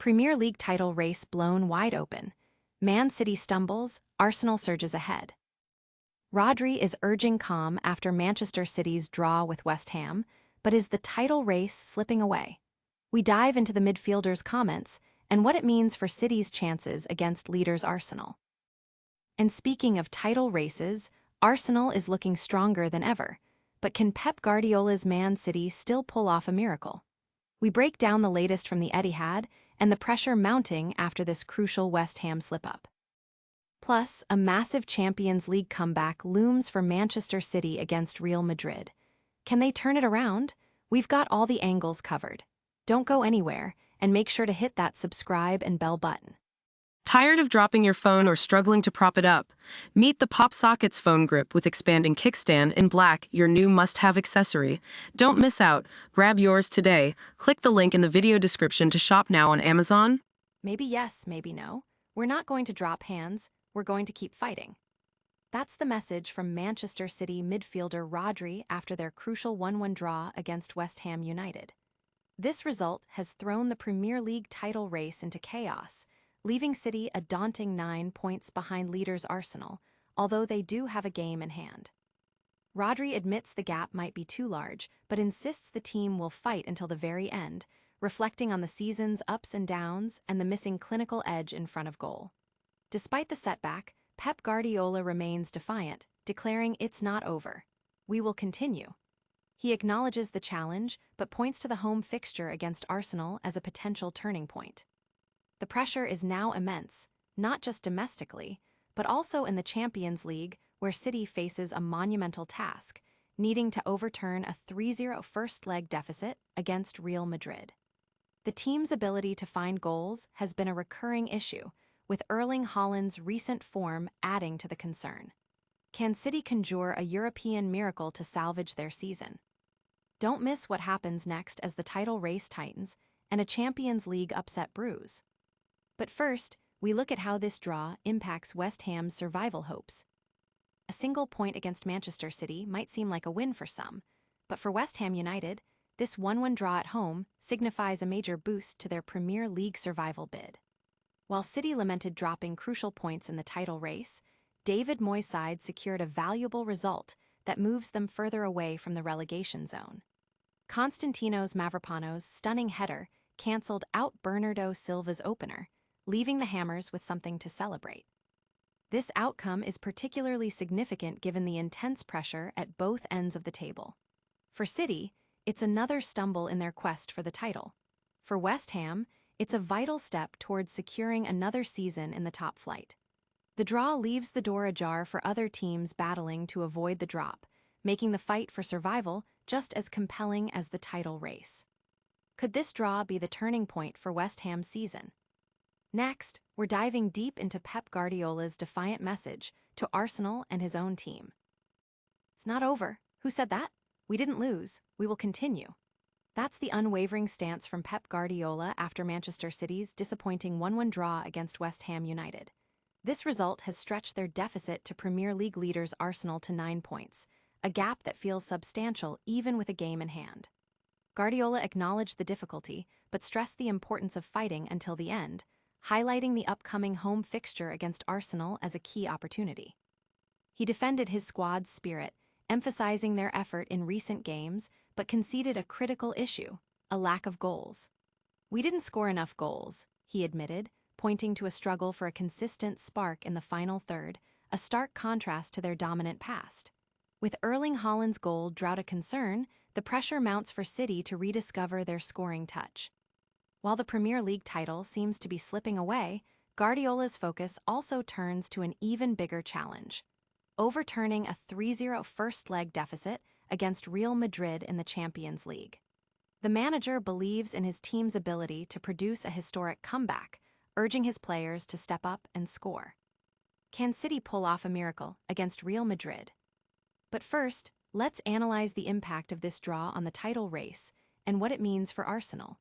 Premier League title race blown wide open. Man City stumbles, Arsenal surges ahead. Rodri is urging calm after Manchester City's draw with West Ham, but is the title race slipping away? We dive into the midfielder's comments and what it means for City's chances against leaders Arsenal. And speaking of title races, Arsenal is looking stronger than ever, but can Pep Guardiola's Man City still pull off a miracle? We break down the latest from the Etihad and the pressure mounting after this crucial West Ham slip-up. Plus, a massive Champions League comeback looms for Manchester City against Real Madrid. Can they turn it around? We've got all the angles covered. Don't go anywhere, and make sure to hit that subscribe and bell button. Tired of dropping your phone or struggling to prop it up? Meet the PopSockets phone grip with expanding kickstand in black, your new must-have accessory. Don't miss out. Grab yours today. Click the link in the video description to shop now on Amazon. Maybe yes, maybe no. We're not going to drop hands, we're going to keep fighting. That's the message from Manchester City midfielder Rodri after their crucial 1-1 draw against West Ham United. This result has thrown the Premier League title race into chaos, leaving City a daunting 9 points behind leaders Arsenal, although they do have a game in hand. Rodri admits the gap might be too large, but insists the team will fight until the very end, reflecting on the season's ups and downs and the missing clinical edge in front of goal. Despite the setback, Pep Guardiola remains defiant, declaring it's not over. We will continue. He acknowledges the challenge, but points to the home fixture against Arsenal as a potential turning point. The pressure is now immense, not just domestically, but also in the Champions League, where City faces a monumental task, needing to overturn a 3-0 first-leg deficit against Real Madrid. The team's ability to find goals has been a recurring issue, with Erling Haaland's recent form adding to the concern. Can City conjure a European miracle to salvage their season? Don't miss what happens next as the title race tightens and a Champions League upset brews. But first, we look at how this draw impacts West Ham's survival hopes. A single point against Manchester City might seem like a win for some, but for West Ham United, this 1-1 draw at home signifies a major boost to their Premier League survival bid. While City lamented dropping crucial points in the title race, David Moyes' side secured a valuable result that moves them further away from the relegation zone. Constantinos Mavropanos' stunning header cancelled out Bernardo Silva's opener, leaving the Hammers with something to celebrate. This outcome is particularly significant given the intense pressure at both ends of the table. For City, it's another stumble in their quest for the title. For West Ham, it's a vital step towards securing another season in the top flight. The draw leaves the door ajar for other teams battling to avoid the drop, making the fight for survival just as compelling as the title race. Could this draw be the turning point for West Ham's season? Next, we're diving deep into Pep Guardiola's defiant message to Arsenal and his own team. It's not over. Who said that? We didn't lose. We will continue. That's the unwavering stance from Pep Guardiola after Manchester City's disappointing 1-1 draw against West Ham United. This result has stretched their deficit to Premier League leaders Arsenal to 9 points, a gap that feels substantial even with a game in hand. Guardiola acknowledged the difficulty, but stressed the importance of fighting until the end, highlighting the upcoming home fixture against Arsenal as a key opportunity. He defended his squad's spirit, emphasizing their effort in recent games, but conceded a critical issue: a lack of goals. "We didn't score enough goals," he admitted, pointing to a struggle for a consistent spark in the final third, a stark contrast to their dominant past. With Erling Haaland's goal drought a concern, the pressure mounts for City to rediscover their scoring touch. While the Premier League title seems to be slipping away, Guardiola's focus also turns to an even bigger challenge: overturning a 3-0 first-leg deficit against Real Madrid in the Champions League. The manager believes in his team's ability to produce a historic comeback, urging his players to step up and score. Can City pull off a miracle against Real Madrid? But first, let's analyze the impact of this draw on the title race and what it means for Arsenal.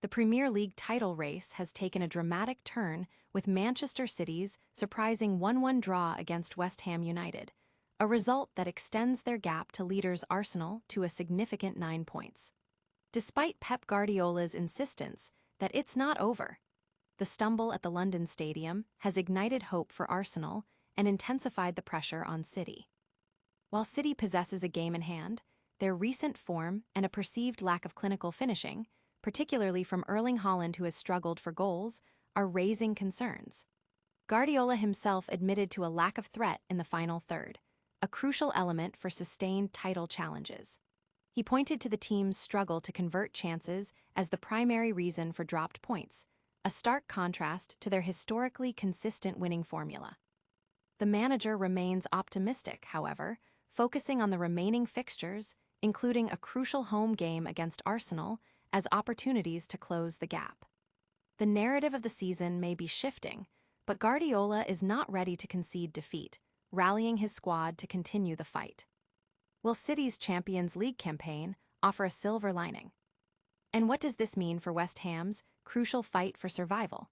The Premier League title race has taken a dramatic turn with Manchester City's surprising 1-1 draw against West Ham United, a result that extends their gap to leaders Arsenal to a significant 9 points. Despite Pep Guardiola's insistence, that it's not over. The stumble at the London Stadium has ignited hope for Arsenal and intensified the pressure on City. While City possesses a game in hand, their recent form and a perceived lack of clinical finishing, particularly from Erling Haaland who has struggled for goals, are raising concerns. Guardiola himself admitted to a lack of threat in the final third, a crucial element for sustained title challenges. He pointed to the team's struggle to convert chances as the primary reason for dropped points, a stark contrast to their historically consistent winning formula. The manager remains optimistic, however, focusing on the remaining fixtures, including a crucial home game against Arsenal, as opportunities to close the gap. The narrative of the season may be shifting, but Guardiola is not ready to concede defeat, rallying his squad to continue the fight. Will City's Champions League campaign offer a silver lining? And what does this mean for West Ham's crucial fight for survival?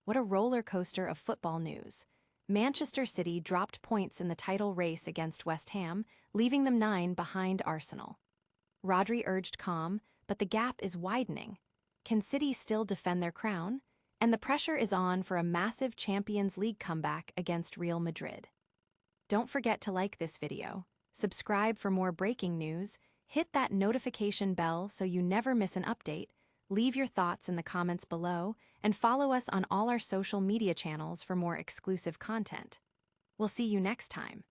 What a roller coaster of football news. Manchester City dropped points in the title race against West Ham, leaving them 9 behind Arsenal. Rodri urged calm, but the gap is widening. Can City still defend their crown? And the pressure is on for a massive Champions League comeback against Real Madrid. Don't forget to like this video, subscribe for more breaking news, hit that notification bell so you never miss an update, leave your thoughts in the comments below, and follow us on all our social media channels for more exclusive content. We'll see you next time.